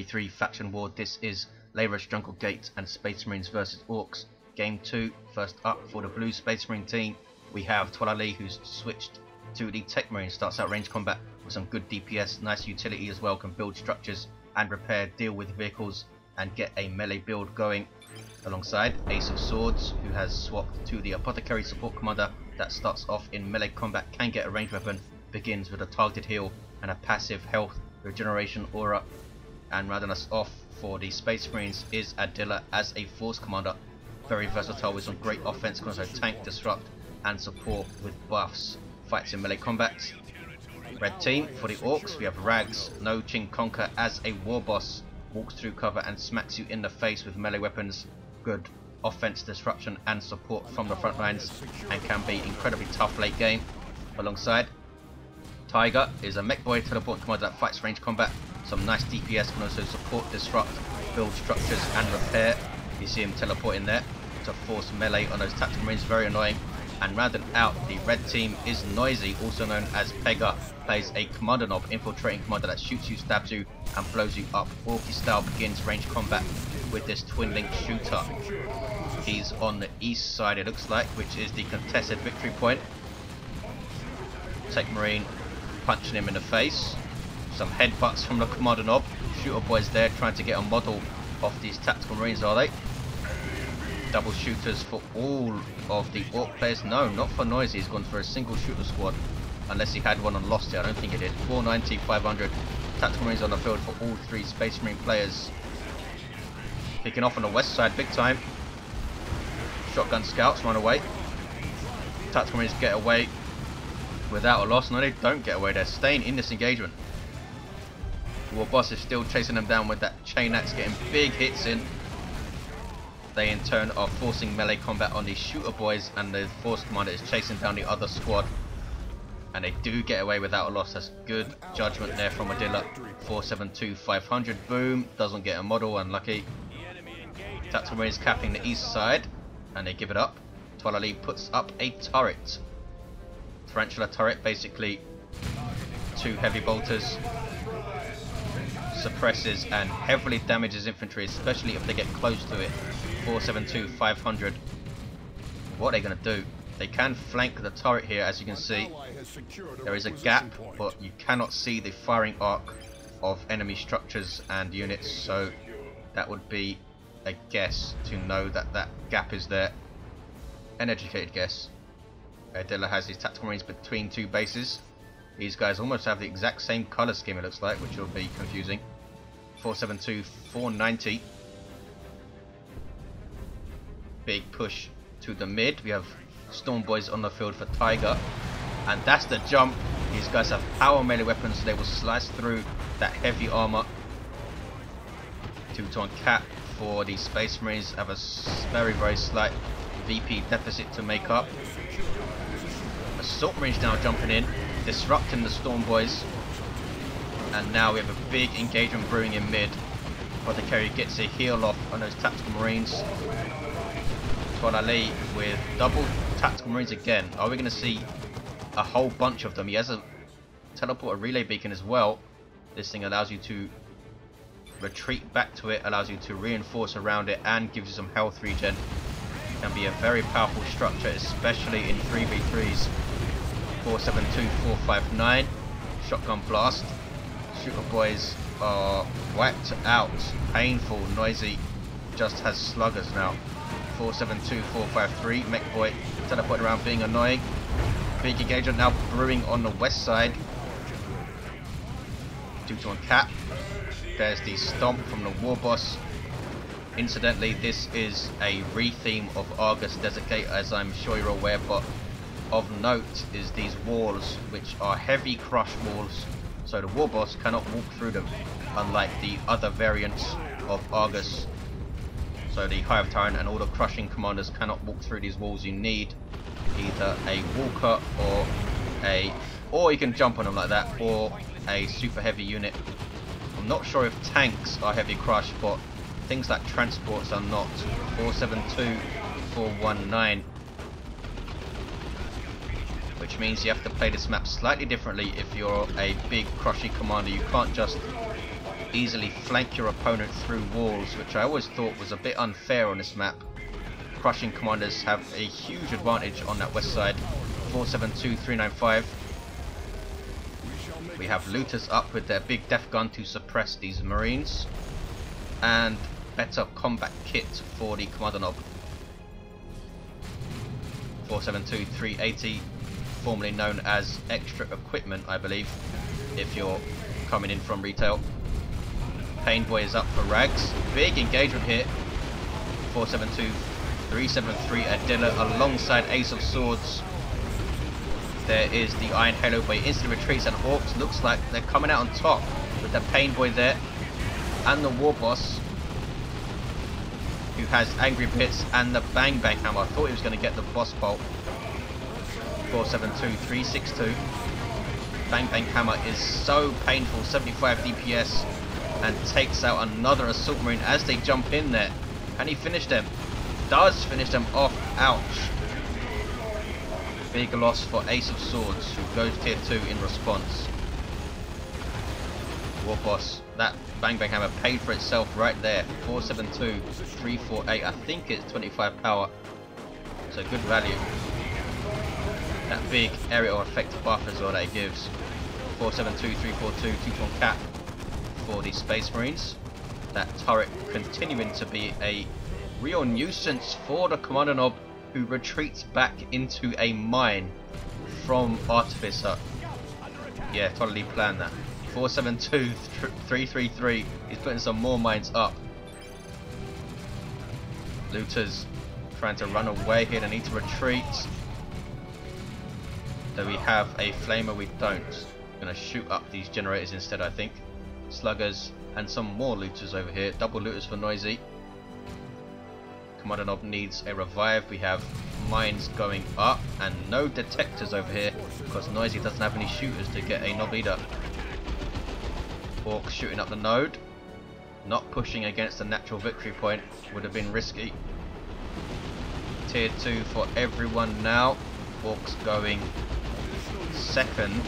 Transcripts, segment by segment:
3v3 faction war. This is Leyrus Jungle Gate and Space Marines versus Orks. Game 2, first up for the blue Space Marine team. We have Toilailee, who's switched to the Techmarine, starts out range combat with some good DPS, nice utility as well, can build structures and repair, deal with vehicles and get a melee build going. Alongside Ace of Swords, who has swapped to the Apothecary support commander that starts off in melee combat, can get a ranged weapon, begins with a targeted heal and a passive health regeneration aura. And rounding us off for the Space Marines is Adila as a force commander, very versatile with some great offense, can also tank, disrupt and support with buffs, fights in melee combat. Red team for the Orks, we have WAAAGH, no Chinkonka as a Warboss, walks through cover and smacks you in the face with melee weapons, good offense, disruption and support from the front lines, and can be incredibly tough late game. Alongside Tyger is a mech boy teleport commander that fights range combat, some nice DPS, can also support, disrupt, build structures and repair. You see him teleporting there to force melee on those tactical marines, very annoying. And rounding out the red team is Noisy, also known as Pega, plays a commander knob, infiltrating commander that shoots you, stabs you and blows you up. Orky style, begins range combat with this twin link shooter. He's on the east side, it looks like, which is the contested victory point. Techmarine punching him in the face. Some headbutts from the commander knob. Shooter boys there trying to get a model of these tactical marines, are they? Double shooters for all of the Ork players. No, not for Noisy. He's gone for a single shooter squad, unless he had one and lost it. I don't think he did. 490, 500 tactical marines on the field for all three Space Marine players. Kicking off on the west side big time. Shotgun scouts run away. Tactical marines get away without a loss. No, they don't get away. They're staying in this engagement. Warboss is still chasing them down with that chain axe, getting big hits in. They in turn are forcing melee combat on these shooter boys, and the force commander is chasing down the other squad. And they do get away without a loss. That's good judgment there from Adila. 472, 500. Boom. Doesn't get a model, unlucky. Tactical Marines capping the east side, and they give it up. Toilailee puts up a turret. Tarantula turret, basically two heavy bolters. Suppresses and heavily damages infantry, especially if they get close to it. 472, 500. What are they going to do? They can flank the turret here, as you can see. There is a gap, but you cannot see the firing arc of enemy structures and units, so that would be a guess to know that that gap is there. An educated guess. Adila has his tactical marines between two bases. These guys almost have the exact same colour scheme, it looks like, which will be confusing. 472, 490. Big push to the mid. We have Storm Boys on the field for Tyger. And that's the jump. These guys have power melee weapons, so they will slice through that heavy armour. 2-ton cap for the Space Marines. Have a very, very slight VP deficit to make up. Assault Marines now jumping in, disrupting the Storm Boys, and now we have a big engagement brewing in mid. Apothecary gets a heal off on those tactical marines. Toilailee with double tactical marines again. Are we going to see a whole bunch of them? He has a teleport, a relay beacon as well. This thing allows you to retreat back to it, allows you to reinforce around it, and gives you some health regen. Can be a very powerful structure, especially in 3v3s. 472, 459. Shotgun blast. Shooter boys are wiped out. Painful. Noisy just has sluggers now. 472, 453. Mech boy teleporting around, being annoying. Big engagement now brewing on the west side. 2-to-1 cap. There's the stomp from the Warboss. Incidentally, this is a re-theme of Argus Desert Gate, as I'm sure you're aware, but of note is these walls, which are heavy crush walls, so the Warboss cannot walk through them, unlike the other variants of Argus. So the Hive Tyrant and all the crushing commanders cannot walk through these walls. You need either a walker or you can jump on them like that, or a super heavy unit. I'm not sure if tanks are heavy crush, but things like transports are not. 472, 419. Which means you have to play this map slightly differently if you're a big crushy commander. You can't just easily flank your opponent through walls, which I always thought was a bit unfair on this map. Crushing commanders have a huge advantage on that west side. 472-395. We have looters up with their big death gun to suppress these marines, and better combat kit for the commander knob. 472-380, formerly known as extra equipment, I believe, if you're coming in from retail. Pain Boy is up for Rags. Big engagement here. 472-373 Adila alongside Ace of Swords. There is the Iron Halo Boy, instantly retreats, and Orks looks like they're coming out on top with the Pain Boy there and the Warboss, who has Angry Bits and the Bang Bang Hammer. I thought he was going to get the boss bolt. 472-362. Bang Bang Hammer is so painful, 75 DPS, and takes out another Assault Marine as they jump in there. Can he finish them? Does finish them off. Ouch. Big loss for Ace of Swords, who goes tier 2 in response. Warboss, that Bang Bang Hammer paid for itself right there. 472-348. I think it's 25 power. So good value. That big aerial effect buff as well that it gives. 472-342, 2-1 cap for the Space Marines. That turret continuing to be a real nuisance for the Commander Knob, who retreats back into a mine from Artificer. Yeah, totally planned that. 472-333. He's putting some more mines up. Looters trying to run away here. They need to retreat. Do we have a flamer? We don't. Gonna shoot up these generators instead, I think. Sluggers and some more looters over here. Double looters for Noisy. Commander Knob needs a revive. We have mines going up and no detectors over here because Noisy doesn't have any shooters to get a knob either. Orks shooting up the node. Not pushing against a natural victory point would have been risky. Tier 2 for everyone now. Orks going second,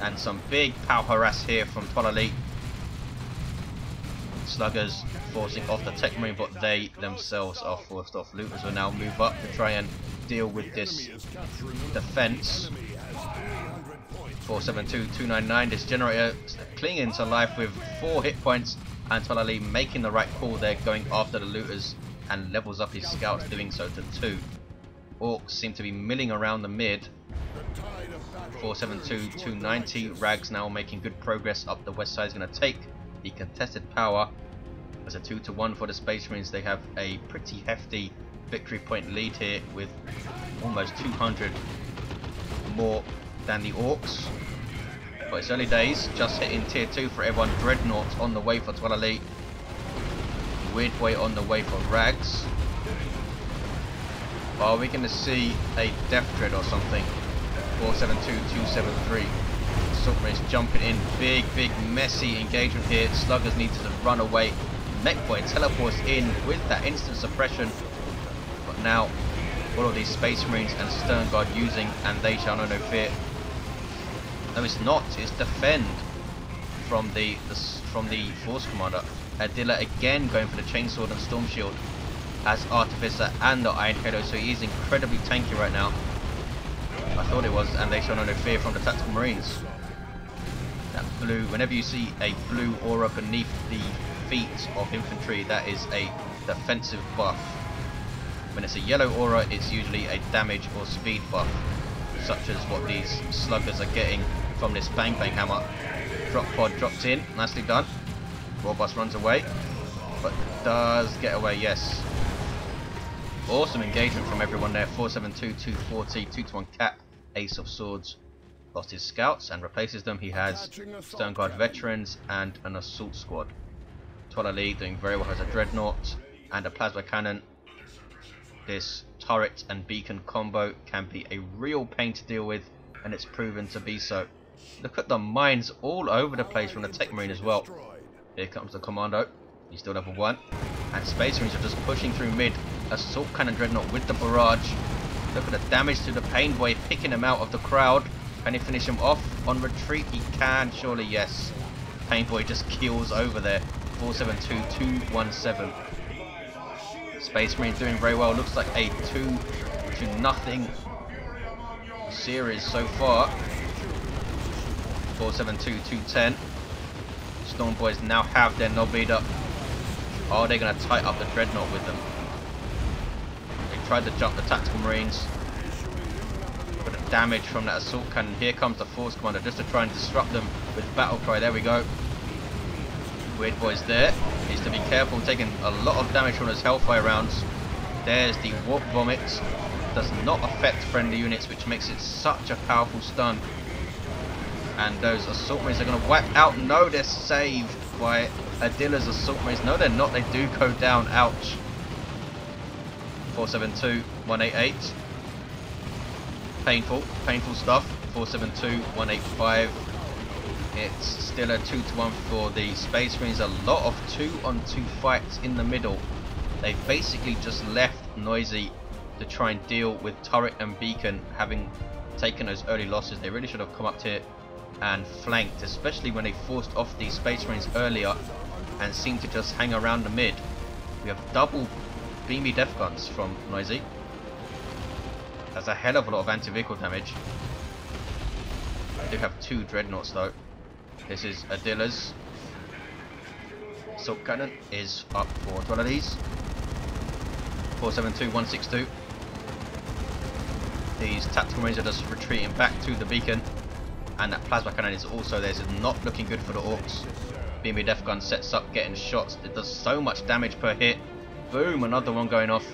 and some big power harass here from Toilailee. Sluggers forcing off the Techmarine, but they themselves are forced off. Looters will now move up to try and deal with this defense. 472-299. This generator clinging to life with 4 hit points, and Toilailee making the right call there, going after the looters, and levels up his scouts, doing so to 2. Orks seem to be milling around the mid. 472-290. Rags now making good progress up the west side. Is going to take the contested power. As a 2-1 for the Space Marines. They have a pretty hefty victory point lead here with almost 200 more than the Orks. But it's early days, just hitting tier 2 for everyone. Dreadnought on the way for Toilailee. Weird Boy on the way for Rags. Are we going to see a Death Dread or something? 472-273. Submarines jumping in. Big messy engagement here. Sluggers need to run away. Mech Boy teleports in with that instant suppression. But now all of these Space Marines and Stern Guard using, and they shall know no fear. No, it's not. It's defend from the Force Commander. Adila again going for the Chainsword and Storm Shield as Artificer and the Iron Halo, so he is incredibly tanky right now. I thought it was, and they shall know no fear from the Tactical Marines. That blue, whenever you see a blue aura beneath the feet of infantry, that is a defensive buff. When it's a yellow aura, it's usually a damage or speed buff, such as what these sluggers are getting from this Bang Bang Hammer. Drop pod dropped in, nicely done. Warboss runs away, but does get away, yes. Awesome engagement from everyone there. 472-240, 2-1 cap. Ace of Swords lost his scouts and replaces them. He has Stern Guard veterans and an assault squad. Toilailee doing very well, has a dreadnought and a plasma cannon. This turret and beacon combo can be a real pain to deal with, and it's proven to be so. Look at the mines all over the place from the Techmarine as well. Here comes the Kommando. He's still level 1. And Space Marines are just pushing through mid. Assault Cannon Dreadnought with the barrage. Look at the damage to the Pain Boy, picking him out of the crowd. Can he finish him off on retreat? He can, surely, yes. Painboy just keels over there. 472-217. Space Marine doing very well. Looks like a 2-0 series so far. 472-210. Storm Boys now have their knob lead up. Are they going to tight up the Dreadnought with them? They tried to jump the Tactical Marines. But the damage from that Assault Cannon. Here comes the Force Commander just to try and disrupt them with Battle Cry. There we go. Weird Boy's there. Needs to be careful, taking a lot of damage from those Hellfire rounds. There's the Warp Vomit. Does not affect friendly units, which makes it such a powerful stun. And those Assault Marines are going to whack out. No, they're saved by Adila's Assault Marines. No, they're not. They do go down. Ouch. 472-188. Painful stuff. 472-185. It's still a 2-1 for the Space Marines. A lot of 2-on-2 fights in the middle. They basically just left Noisy to try and deal with Turret and Beacon, having taken those early losses. They really should have come up here and flanked, especially when they forced off the Space Marines earlier and seemed to just hang around the mid. We have double beamy death guns from Noisy. That's a hell of a lot of anti-vehicle damage. They do have 2 Dreadnoughts though. This is Adila's. Assault Cannon is up for Toilailee's. 472-162. These Tactical Marines are just retreating back to the beacon. And that Plasma Cannon is also there. So it's not looking good for the Orks. Beamy Death Gun sets up, getting shots. It does so much damage per hit. Boom, another one going off.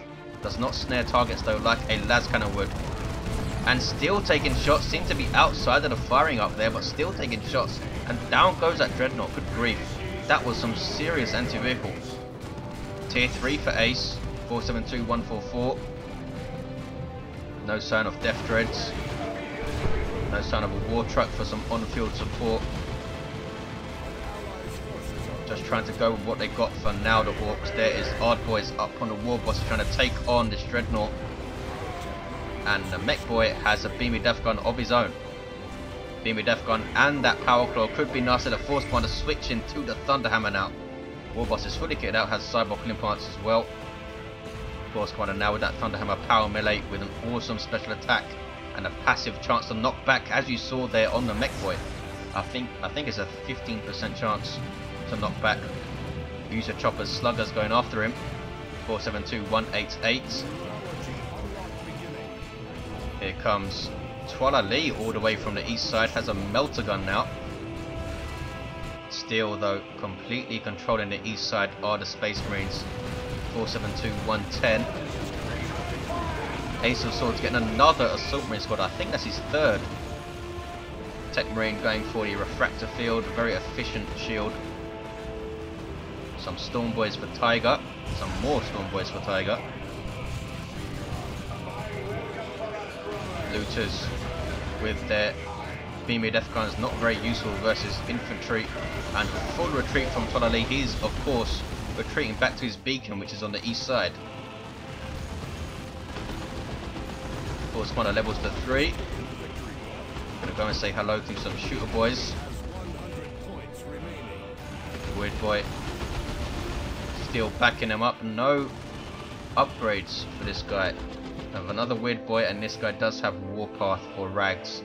Does not snare targets though like a Las Cannon would. And still taking shots. Seem to be outside of the firing up there, but still taking shots. And down goes that Dreadnought. Good grief. That was some serious anti-vehicle. Tier 3 for Ace. 472-144. No sign of Death Dreads. No sign of a War Truck for some on-field support. Just trying to go with what they got for now, the Orks. There is Ard Boys up on the Warboss trying to take on this Dreadnought. And the Mech Boy has a Beamy Death Gun of his own. Beamy Death Gun and that Power Claw could be nasty. The Force Commander switching to the Thunderhammer now. Warboss is fully kitted out, has Cyborg implants as well. Force Commander now with that Thunderhammer Power Melee with an awesome special attack and a passive chance to knock back, as you saw there on the Mech Boy. I think it's a 15% chance to knock back. User Chopper's Sluggers going after him. 472-188. Here comes Toilailee all the way from the east side, has a melter gun now. Still though, completely controlling the east side are the Space Marines. 472-110. Ace of Swords getting another Assault Marine squad. I think that's his 3rd. Techmarine going for the Refractor Field, very efficient shield. Some Storm Boys for Tyger. Some more Storm Boys for Tyger. Looters with their Beamy Death Guns, not very useful versus infantry. And full retreat from Toilailee. He's of course retreating back to his beacon, which is on the east side. Force Commander levels to 3. Gonna go and say hello to some Shooter Boys. Weird Boy still backing him up. No upgrades for this guy. I have another Weird Boy, and this guy does have Warpath for Rags.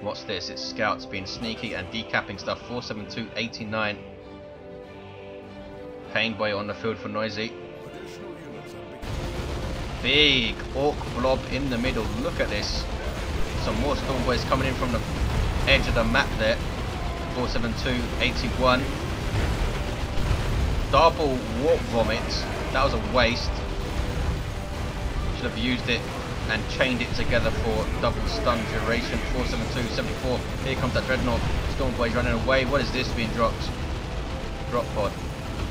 What's this? It's Scouts being sneaky and decapping stuff. 472-89. Pain Boy on the field for Noisy. Big Ork blob in the middle. Look at this. Some more Storm Boys coming in from the edge of the map there. 472-81. Double Warp Vomit. That was a waste. Should have used it and chained it together for double stun duration. 472-74. Here comes that Dreadnought. Storm Boys running away. What is this being dropped? Drop pod.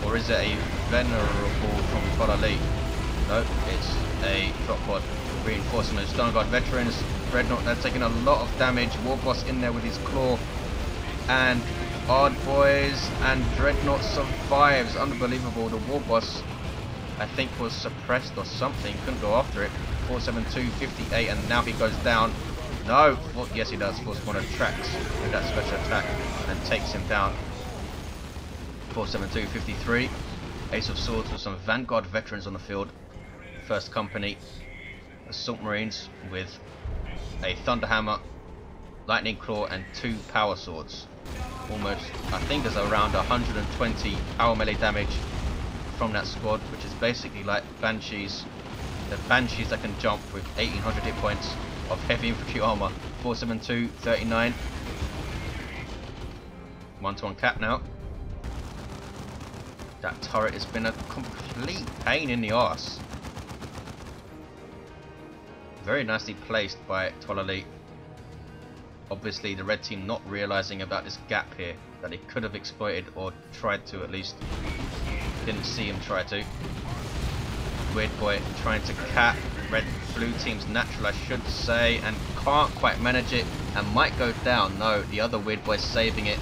Or is it a Venerable from Toilailee? No, it's a drop pod. Reinforcing those Stone Guard veterans. Dreadnought, they're taking a lot of damage. Warboss in there with his claw. And Ard Boys and Dreadnought survives. Unbelievable. The Warboss, I think, was suppressed or something. Couldn't go after it. 472-58, and now he goes down. No! Well, yes he does. Force one tracks with that special attack and takes him down. 472, 53. Ace of Swords with some Vanguard veterans on the field. First company, Assault Marines with a Thunderhammer, Lightning Claw and 2 Power Swords. Almost, I think there's around 120 power melee damage from that squad, which is basically like Banshees. The Banshees that can jump with 1800 hit points of heavy infantry armor. 472, 39. 1-to-1 cap now. That turret has been a complete pain in the arse. Very nicely placed by Toilailee. Obviously the red team not realizing about this gap here that they could have exploited, or tried to at least. Didn't see him try to. Weird Boy trying to cap blue team's natural, I should say, and can't quite manage it and might go down. No, the other Weird Boy saving it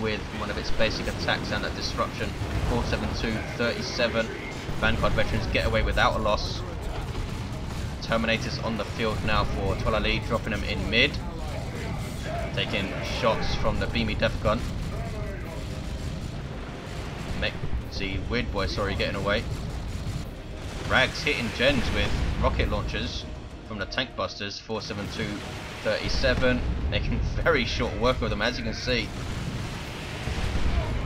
with one of its basic attacks and that disruption. 472, 37. Vanguard veterans get away without a loss. Terminators on the field now for Toilailee, dropping them in mid. Taking shots from the beamy death gun. See Weird Boy, sorry, getting away. Rags hitting gens with rocket launchers from the tank busters. 472, 37. Making very short work of them, as you can see.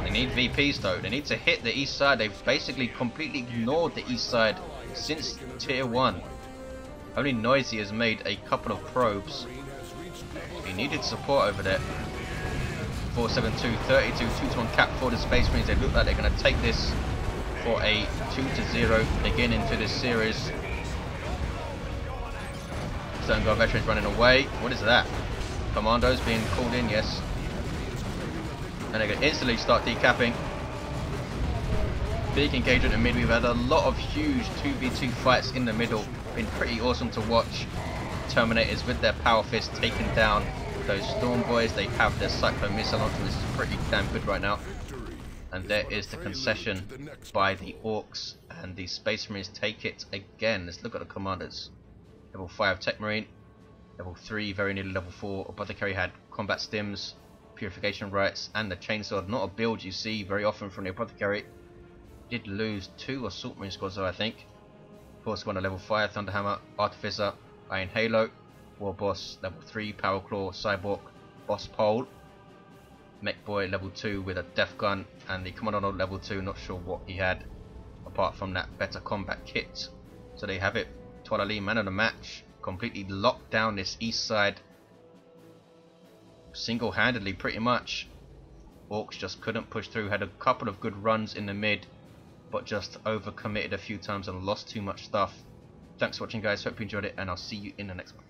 They need VPs though. They need to hit the east side. They've basically completely ignored the east side since tier 1. Only Noisy has made a couple of probes. He needed support over there. 472, 32, 2-to-1 cap for the Space Marines. They look like they're going to take this for a 2-0 beginning to this series. Stone Guard veterans running away. What is that? Commandos being called in, yes. And they can instantly start decapping. Big engagement in mid. We've had a lot of huge 2v2 fights in the middle. Been pretty awesome to watch. Terminators with their power fist taking down those Storm Boys. They have their Cyclone missile launcher. This is pretty damn good right now. And there is the concession by the Orks, and the Space Marines take it again. Let's look at the commanders. Level 5 Techmarine, level 3 very nearly level 4 Apothecary had combat stims, purification rights and the chainsaw. Not a build you see very often from the Apothecary. Did lose 2 Assault Marine squads though, I think. Force 1 a level 5 Thunderhammer, Artificer, Iron Halo, Warboss level 3 Power Claw, Cyborg, Boss Pole, Mech Boy level 2 with a Death Gun, and the Kommando level 2, not sure what he had apart from that better combat kit. So they have it. Toilailee man of the match, completely locked down this east side single-handedly pretty much. Orks just couldn't push through, had a couple of good runs in the mid, but just overcommitted a few times and lost too much stuff. Thanks for watching guys, hope you enjoyed it, and I'll see you in the next one.